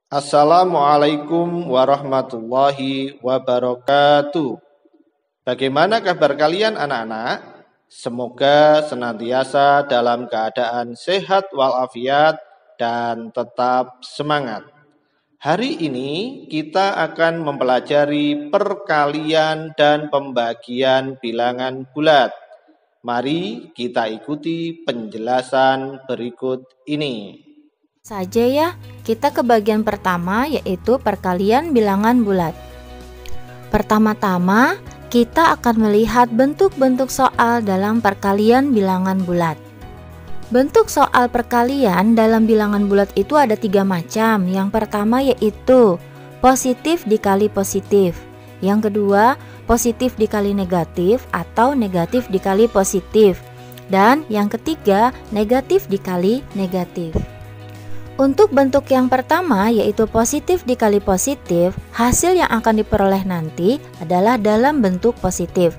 Assalamualaikum warahmatullahi wabarakatuh. Bagaimana kabar kalian anak-anak? Semoga senantiasa dalam keadaan sehat walafiat dan tetap semangat. Hari ini kita akan mempelajari perkalian dan pembagian bilangan bulat. Mari kita ikuti penjelasan berikut ini. Saja ya, kita ke bagian pertama yaitu perkalian bilangan bulat. Pertama-tama, kita akan melihat bentuk-bentuk soal dalam perkalian bilangan bulat. Bentuk soal perkalian dalam bilangan bulat itu ada 3 macam. Yang pertama yaitu positif dikali positif. Yang kedua, positif dikali negatif atau negatif dikali positif. Dan yang ketiga, negatif dikali negatif. Untuk bentuk yang pertama yaitu positif dikali positif, hasil yang akan diperoleh nanti adalah dalam bentuk positif.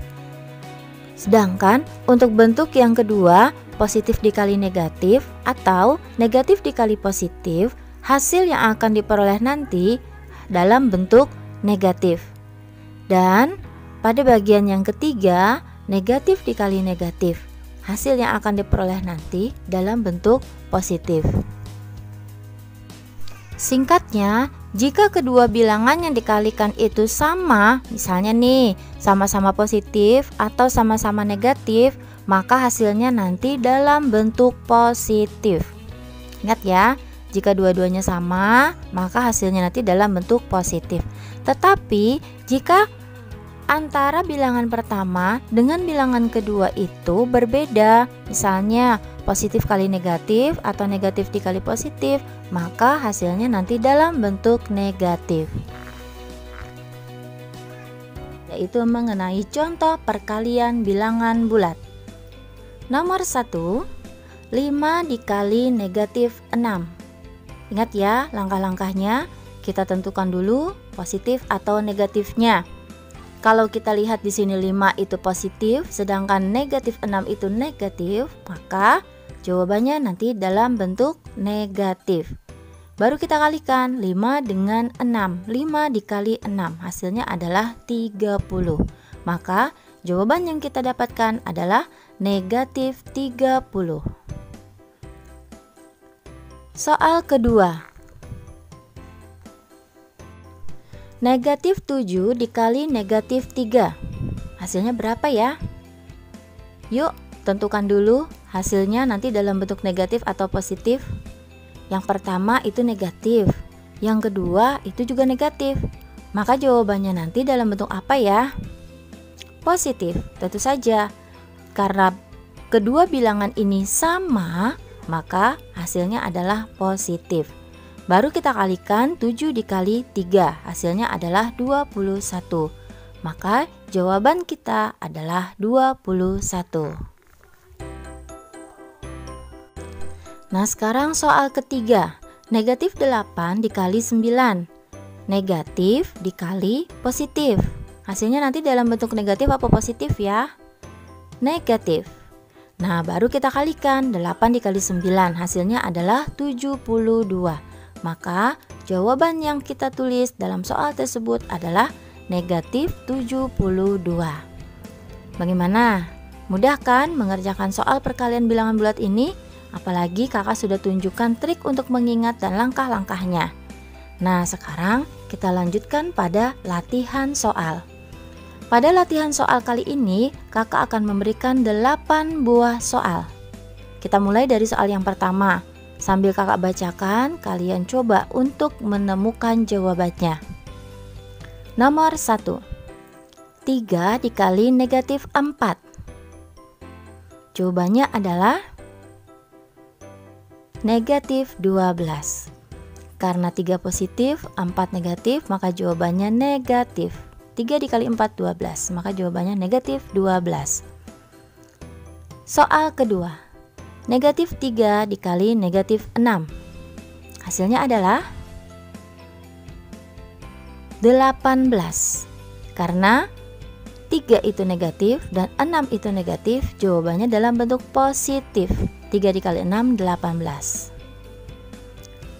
Sedangkan untuk bentuk yang kedua, positif dikali negatif atau negatif dikali positif, hasil yang akan diperoleh nanti dalam bentuk negatif. Dan pada bagian yang ketiga, negatif dikali negatif, hasil yang akan diperoleh nanti dalam bentuk positif. Singkatnya, jika kedua bilangan yang dikalikan itu sama, misalnya nih, sama-sama positif atau sama-sama negatif, maka hasilnya nanti dalam bentuk positif. Ingat ya, jika dua-duanya sama, maka hasilnya nanti dalam bentuk positif. Tetapi, jika antara bilangan pertama dengan bilangan kedua itu berbeda, misalnya positif kali negatif atau negatif dikali positif, maka hasilnya nanti dalam bentuk negatif. Yaitu mengenai contoh perkalian bilangan bulat. Nomor 1, 5 dikali negatif 6. Ingat ya langkah-langkahnya, kita tentukan dulu positif atau negatifnya. Kalau kita lihat di sini 5 itu positif, sedangkan negatif 6 itu negatif, maka jawabannya nanti dalam bentuk negatif. Baru kita kalikan 5 dengan 6. 5 dikali 6 hasilnya adalah 30. Maka jawaban yang kita dapatkan adalah negatif 30. Soal kedua. Negatif 7 dikali negatif 3. Hasilnya berapa ya? Yuk, tentukan dulu hasilnya nanti dalam bentuk negatif atau positif. Yang pertama itu negatif, yang kedua itu juga negatif. Maka jawabannya nanti dalam bentuk apa ya? Positif, tentu saja. Karena kedua bilangan ini sama, maka hasilnya adalah positif. Baru kita kalikan 7 dikali 3, hasilnya adalah 21. Maka jawaban kita adalah 21. Nah sekarang soal ketiga, negatif 8 dikali 9. Negatif dikali positif. Hasilnya nanti dalam bentuk negatif apa positif ya? Negatif. Nah baru kita kalikan 8 dikali 9, hasilnya adalah 72. Maka jawaban yang kita tulis dalam soal tersebut adalah negatif 72. Bagaimana? Mudah kan mengerjakan soal perkalian bilangan bulat ini? Apalagi kakak sudah tunjukkan trik untuk mengingat dan langkah-langkahnya. Nah sekarang kita lanjutkan pada latihan soal. Pada latihan soal kali ini kakak akan memberikan 8 buah soal. Kita mulai dari soal yang pertama. Sambil kakak bacakan, kalian coba untuk menemukan jawabannya. Nomor 1, 3 dikali negatif 4. Jawabannya adalah negatif 12. Karena 3 positif, 4 negatif, maka jawabannya negatif. 3 dikali 4, 12. Maka jawabannya negatif 12. Soal kedua. Negatif 3 dikali negatif 6. Hasilnya adalah 18. Karena 3 itu negatif dan 6 itu negatif, jawabannya dalam bentuk positif. 3 dikali 6, 18.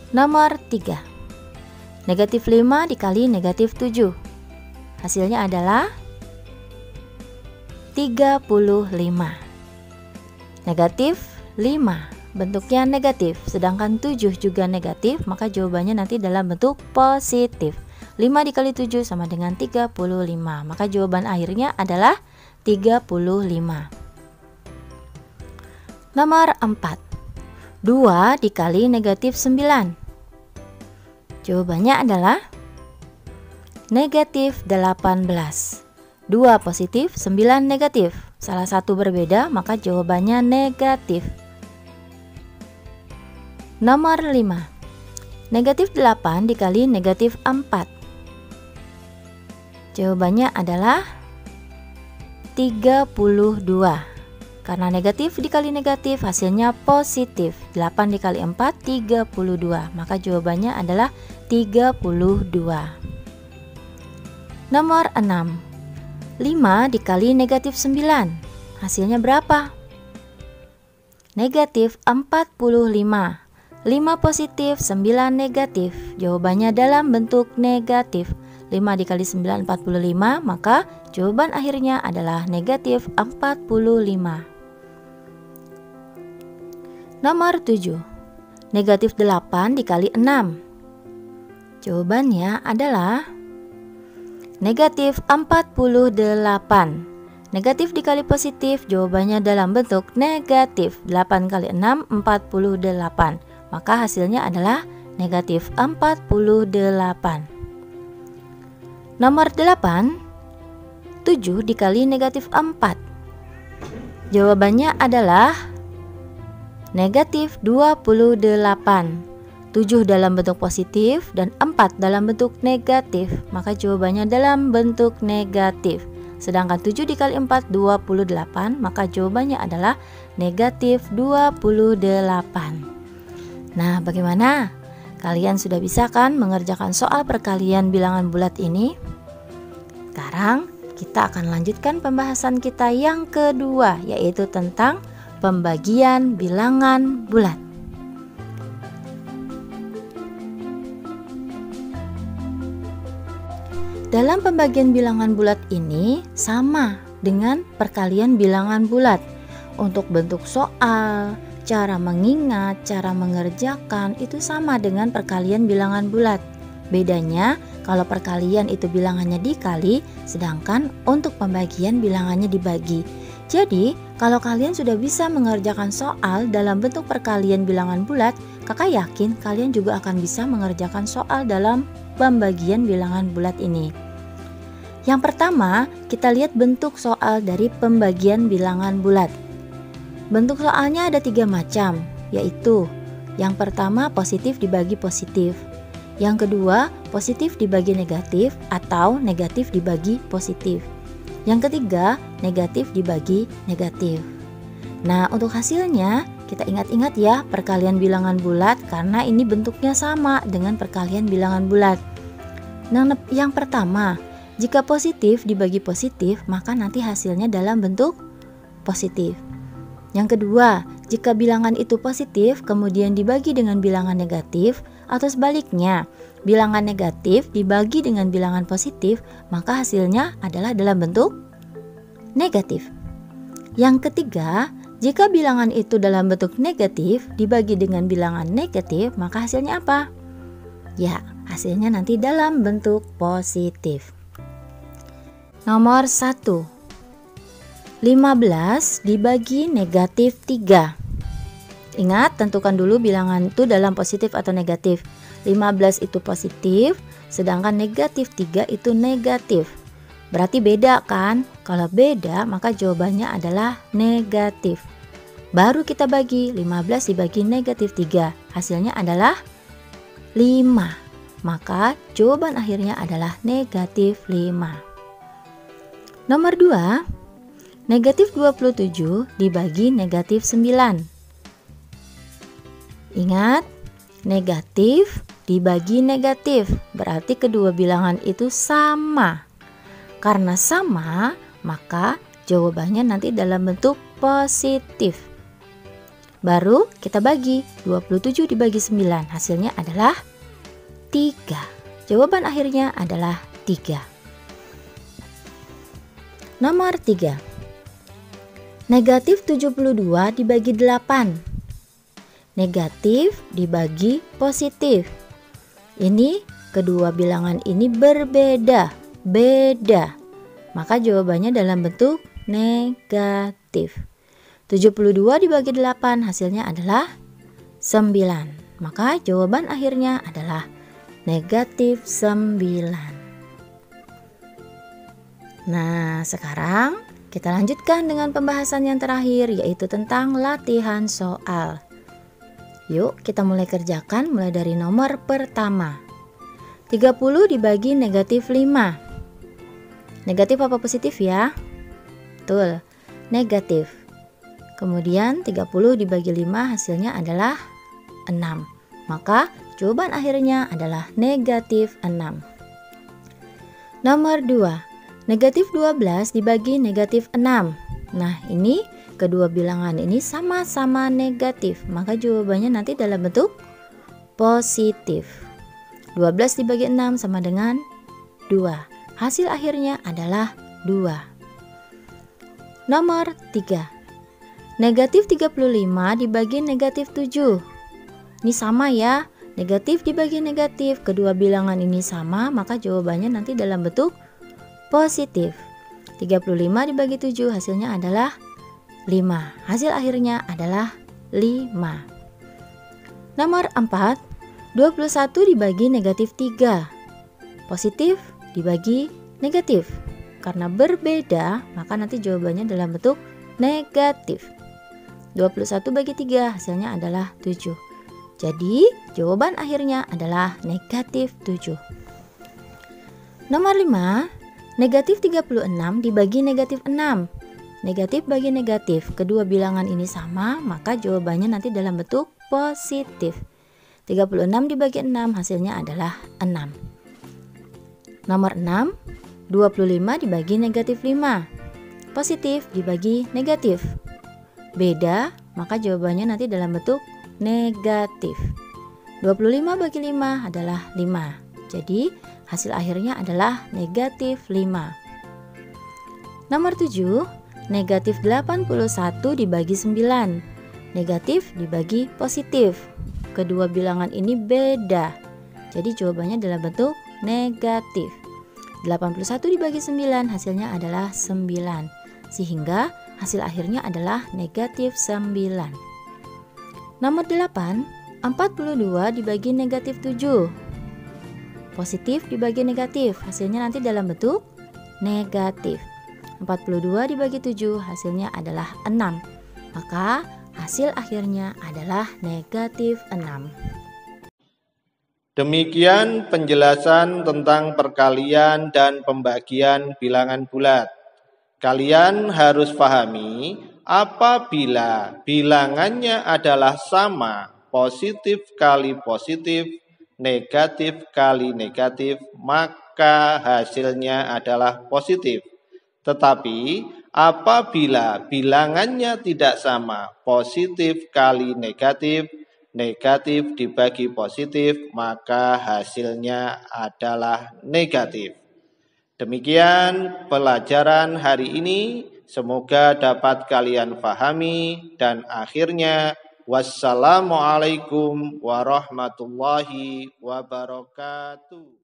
Nomor 3. Negatif 5 dikali negatif 7. Hasilnya adalah 35. Negatif 5 bentuknya negatif, sedangkan 7 juga negatif, maka jawabannya nanti dalam bentuk positif. 5 dikali 7 sama dengan 35, maka jawaban akhirnya adalah 35. Nomor 4. 2 dikali negatif 9. Jawabannya adalah negatif 18. 2 positif, 9 negatif. Salah satu berbeda, maka jawabannya negatif. Nomor 5. Negatif 8 dikali negatif 4. Jawabannya adalah 32. Karena negatif dikali negatif hasilnya positif. 8 dikali 4, 32. Maka jawabannya adalah 32. Nomor 6. 5 dikali negatif 9. Hasilnya berapa? Negatif 45. 5 positif, 9 negatif. Jawabannya dalam bentuk negatif. 5 dikali 9, 45. Maka jawaban akhirnya adalah negatif 45. Nomor 7. Negatif 8 dikali 6. Jawabannya adalah negatif 48. Negatif dikali positif, jawabannya dalam bentuk negatif. 8 kali 6, 48. Maka hasilnya adalah negatif 48. Nomor 8. 7 dikali negatif 4. Jawabannya adalah negatif 28. 7 dalam bentuk positif dan 4 dalam bentuk negatif, maka jawabannya dalam bentuk negatif. Sedangkan 7 dikali 4, 28, maka jawabannya adalah negatif 28. Nah, bagaimana? Kalian sudah bisa kan mengerjakan soal perkalian bilangan bulat ini? Sekarang kita akan lanjutkan pembahasan kita yang kedua, yaitu tentang pembagian bilangan bulat. Dalam pembagian bilangan bulat ini sama dengan perkalian bilangan bulat. Untuk bentuk soal, cara mengingat, cara mengerjakan itu sama dengan perkalian bilangan bulat. Bedanya kalau perkalian itu bilangannya dikali, sedangkan untuk pembagian bilangannya dibagi. Jadi, kalau kalian sudah bisa mengerjakan soal dalam bentuk perkalian bilangan bulat, kakak yakin kalian juga akan bisa mengerjakan soal dalam pembagian bilangan bulat ini. Yang pertama, kita lihat bentuk soal dari pembagian bilangan bulat. Bentuk soalnya ada 3 macam, yaitu yang pertama positif dibagi positif, yang kedua positif dibagi negatif atau negatif dibagi positif, yang ketiga negatif dibagi negatif. Nah, untuk hasilnya kita ingat-ingat ya perkalian bilangan bulat karena ini bentuknya sama dengan perkalian bilangan bulat. Nah, yang pertama, jika positif dibagi positif, maka nanti hasilnya dalam bentuk positif. Yang kedua, jika bilangan itu positif kemudian dibagi dengan bilangan negatif, atau sebaliknya, bilangan negatif dibagi dengan bilangan positif, maka hasilnya adalah dalam bentuk negatif. Yang ketiga, jika bilangan itu dalam bentuk negatif dibagi dengan bilangan negatif, maka hasilnya apa? Ya, hasilnya nanti dalam bentuk positif. Nomor 1. 15 dibagi negatif 3. Ingat, tentukan dulu bilangan itu dalam positif atau negatif. 15 itu positif, sedangkan negatif 3 itu negatif. Berarti beda kan? Kalau beda, maka jawabannya adalah negatif. Baru kita bagi, 15 dibagi negatif 3. Hasilnya adalah 5. Maka jawaban akhirnya adalah negatif 5. Nomor 2. Negatif 27 dibagi negatif 9. Ingat, negatif dibagi negatif, berarti kedua bilangan itu sama. Karena sama, maka jawabannya nanti dalam bentuk positif. Baru kita bagi, 27 dibagi 9, hasilnya adalah 3. jawaban akhirnya adalah 3. Nomor 3. Negatif 72 dibagi 8. Negatif dibagi positif. Ini kedua bilangan ini berbeda, beda. Maka jawabannya dalam bentuk negatif. 72 dibagi 8 hasilnya adalah 9. Maka jawaban akhirnya adalah negatif 9. Nah, sekarang kita lanjutkan dengan pembahasan yang terakhir, yaitu tentang latihan soal. Yuk kita mulai kerjakan mulai dari nomor pertama. 30 dibagi negatif 5. Negatif apa positif ya? Betul, negatif. Kemudian 30 dibagi 5 hasilnya adalah 6. Maka jawaban akhirnya adalah negatif 6. Nomor 2. Negatif 12 dibagi negatif 6. Nah, ini kedua bilangan ini sama-sama negatif. Maka jawabannya nanti dalam bentuk positif. 12 dibagi 6 sama dengan 2. Hasil akhirnya adalah 2. Nomor 3. Negatif 35 dibagi negatif 7. Ini sama ya. Negatif dibagi negatif. Kedua bilangan ini sama. Maka jawabannya nanti dalam bentuk positif. 35 dibagi 7 hasilnya adalah 5. Hasil akhirnya adalah 5. Nomor 4. 21 dibagi negatif 3. Positif dibagi negatif. Karena berbeda, maka nanti jawabannya dalam bentuk negatif. 21 bagi 3 hasilnya adalah 7. Jadi jawaban akhirnya adalah negatif 7. Nomor 5. Negatif 36 dibagi negatif 6. Negatif bagi negatif. Kedua bilangan ini sama, maka jawabannya nanti dalam bentuk positif. 36 dibagi 6 hasilnya adalah 6. Nomor 6. 25 dibagi negatif 5. Positif dibagi negatif. Beda, maka jawabannya nanti dalam bentuk negatif. 25 bagi 5 adalah 5. Jadi hasil akhirnya adalah negatif 5. Nomor 7. Negatif 81 dibagi 9. Negatif dibagi positif. Kedua bilangan ini beda. Jadi jawabannya dalam bentuk negatif. 81 dibagi 9 hasilnya adalah 9. Sehingga hasil akhirnya adalah negatif 9. Nomor 8. 42 dibagi negatif 7. Positif dibagi negatif, hasilnya nanti dalam bentuk negatif. 42 dibagi 7 hasilnya adalah 6. Maka hasil akhirnya adalah negatif 6. Demikian penjelasan tentang perkalian dan pembagian bilangan bulat. Kalian harus pahami apabila bilangannya adalah sama, positif kali positif, negatif kali negatif, maka hasilnya adalah positif. Tetapi apabila bilangannya tidak sama, positif kali negatif, negatif dibagi positif, maka hasilnya adalah negatif. Demikian pelajaran hari ini. Semoga dapat kalian pahami dan akhirnya wassalamualaikum warahmatullahi wabarakatuh.